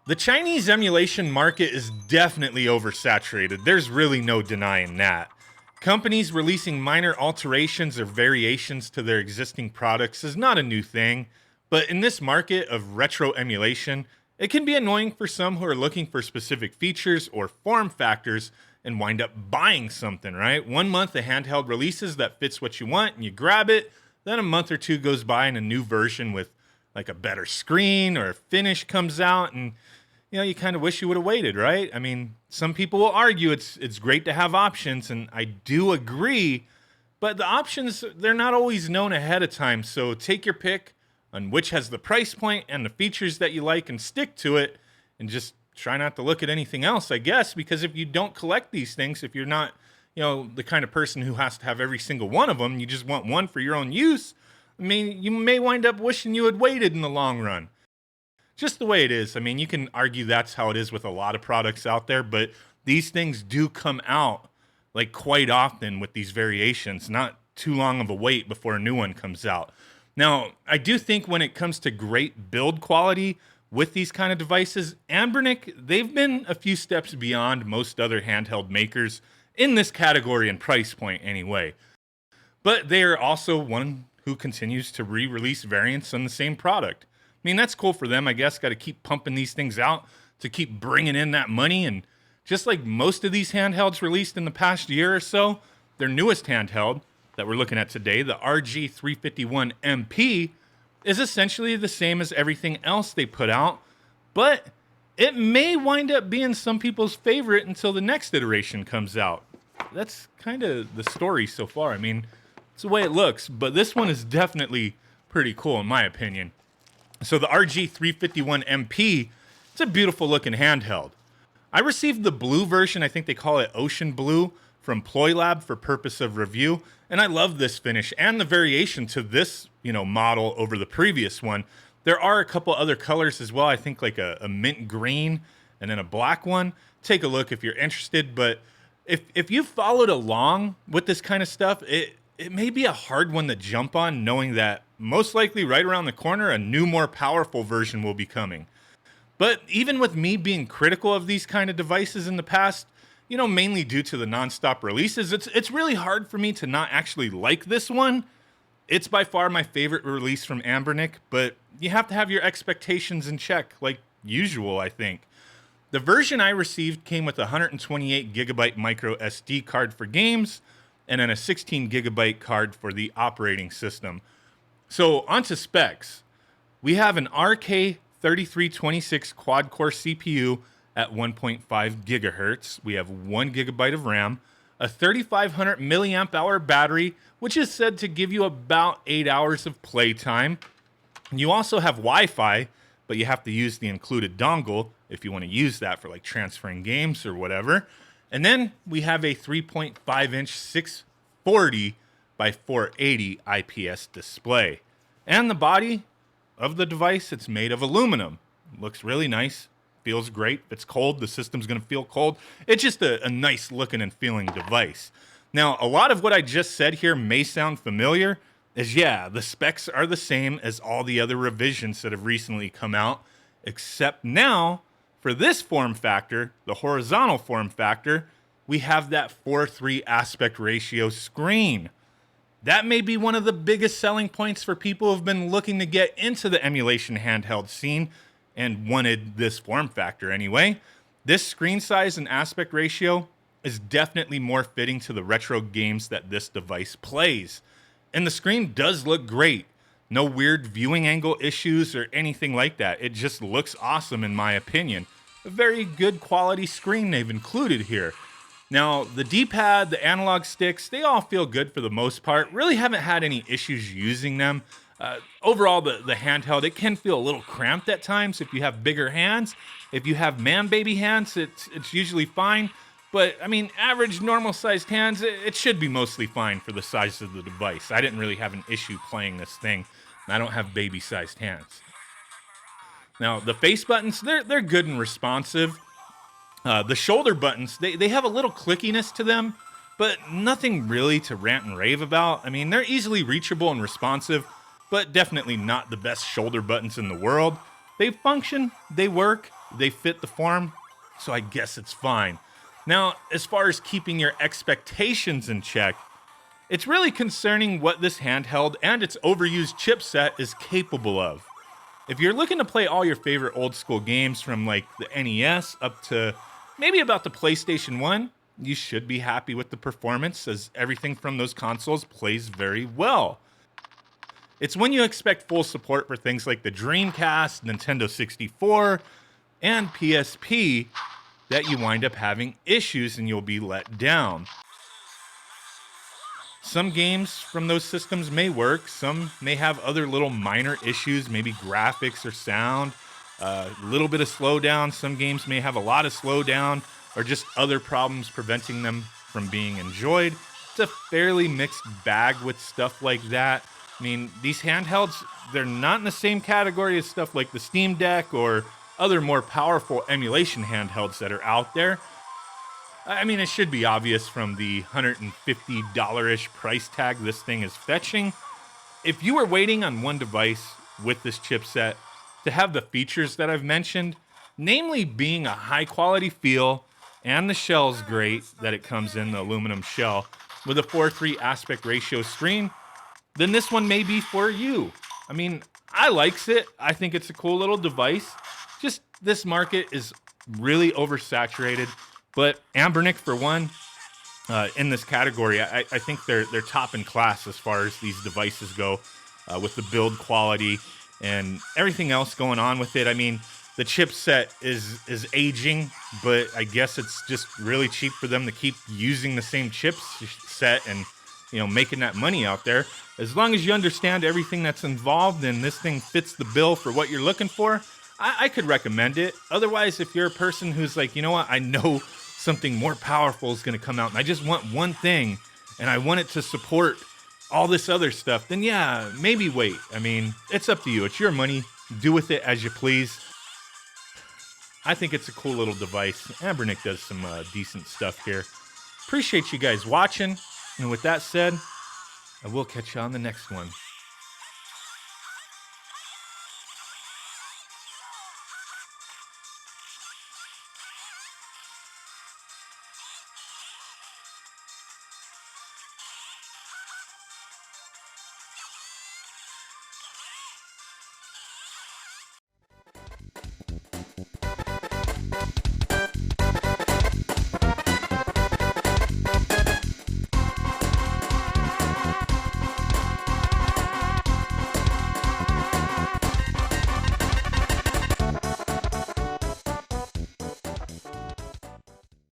The Chinese emulation market is definitely oversaturated. There's really no denying that. Companies releasing minor alterations or variations to their existing products is not a new thing, but in this market of retro emulation, it can be annoying for some who are looking for specific features or form factors and wind up buying something, right? 1 month a handheld releases that fits what you want and you grab it, then a month or two goes by and a new version with like a better screen or a finish comes out, and you kind of wish you would have waited, right? I mean, some people will argue it's great to have options, and I do agree, but the options, they're not always known ahead of time, so take your pick on which has the price point and the features that you like and stick to it, and just try not to look at anything else, I guess, because if you don't collect these things, if you're not, the kind of person who has to have every single one of them, you just want one for your own use, I mean, you may wind up wishing you had waited in the long run. Just the way it is. I mean, you can argue that's how it is with a lot of products out there, but these things do come out like quite often with these variations, not too long of a wait before a new one comes out. Now, I do think when it comes to great build quality with these kind of devices, Anbernic, they've been a few steps beyond most other handheld makers in this category and price point anyway. But they are also one who continues to re-release variants on the same product. I mean, that's cool for them, I guess. Got to keep pumping these things out to keep bringing in that money. And just like most of these handhelds released in the past year or so, their newest handheld that we're looking at today, the RG351MP, is essentially the same as everything else they put out, but it may wind up being some people's favorite until the next iteration comes out. That's kind of the story so far. I mean, it's the way it looks, but this one is definitely pretty cool in my opinion. So the RG351MP, it's a beautiful looking handheld. I received the blue version, I think they call it Ocean Blue, from Ploylab for purpose of review, and I love this finish and the variation to this, model over the previous one. There are a couple other colors as well, I think like a mint green and then a black one. Take a look if you're interested, but if you've followed along with this kind of stuff, it may be a hard one to jump on, knowing that most likely right around the corner, a new, more powerful version will be coming. But even with me being critical of these kind of devices in the past, mainly due to the nonstop releases, it's really hard for me to not actually like this one. It's by far my favorite release from Anbernic, but you have to have your expectations in check, like usual, I think. The version I received came with a 128 gigabyte micro SD card for games, and then a 16 gigabyte card for the operating system. So onto specs. We have an RK3326 quad-core CPU at 1.5 gigahertz. We have 1 gigabyte of RAM, a 3500 milliamp hour battery, which is said to give you about 8 hours of playtime. You also have Wi-Fi, but you have to use the included dongle if you want to use that for like transferring games or whatever. And then we have a 3.5 inch 640 by 480 IPS display. And the body of the device, it's made of aluminum. Looks really nice, feels great. If it's cold, the system's gonna feel cold. It's just a nice looking and feeling device. Now, a lot of what I just said here may sound familiar, the specs are the same as all the other revisions that have recently come out, except now, for this form factor, the horizontal form factor, we have that 4:3 aspect ratio screen. That may be one of the biggest selling points for people who've been looking to get into the emulation handheld scene and wanted this form factor anyway. This screen size and aspect ratio is definitely more fitting to the retro games that this device plays. And the screen does look great. No weird viewing angle issues or anything like that. It just looks awesome in my opinion. A very good quality screen they've included here. Now, the D-pad, the analog sticks, they all feel good for the most part. Really haven't had any issues using them. Overall, the handheld, it can feel a little cramped at times if you have bigger hands. If you have man-baby hands, it's usually fine. But, I mean, average, normal-sized hands, it should be mostly fine for the size of the device. I didn't really have an issue playing this thing. I don't have baby-sized hands. Now, the face buttons, they're good and responsive. The shoulder buttons, they have a little clickiness to them, but nothing really to rant and rave about. I mean, they're easily reachable and responsive, but definitely not the best shoulder buttons in the world. They function, they work, they fit the form, so I guess it's fine. Now, as far as keeping your expectations in check, it's really concerning what this handheld and its overused chipset is capable of. If you're looking to play all your favorite old school games from like the NES up to maybe about the PlayStation 1, you should be happy with the performance, as everything from those consoles plays very well. It's when you expect full support for things like the Dreamcast, Nintendo 64, and PSP that you wind up having issues and you'll be let down. Some games from those systems may work, some may have other little minor issues, maybe graphics or sound, a little bit of slowdown. Some games may have a lot of slowdown or just other problems preventing them from being enjoyed. It's a fairly mixed bag with stuff like that. I mean, these handhelds, they're not in the same category as stuff like the Steam Deck or other more powerful emulation handhelds that are out there. I mean, it should be obvious from the $150-ish price tag this thing is fetching. If you were waiting on one device with this chipset to have the features that I've mentioned, namely being a high-quality feel and the shell's great that it comes in, the aluminum shell, with a 4:3 aspect ratio screen, then this one may be for you. I mean, I likes it. I think it's a cool little device. Just this market is really oversaturated. But Anbernic, for one, in this category, I think they're top in class as far as these devices go, with the build quality and everything else going on with it. I mean, the chipset is aging, but I guess it's just really cheap for them to keep using the same chipset and, you know, making that money out there. As long as you understand everything that's involved and this thing fits the bill for what you're looking for, I could recommend it. Otherwise, if you're a person who's like, you know what, I know something more powerful is going to come out and I just want one thing and I want it to support all this other stuff, then yeah, maybe wait. I mean, it's up to you. It's your money. Do with it as you please. I think it's a cool little device. Anbernic does some decent stuff here. Appreciate you guys watching. And with that said, I will catch you on the next one.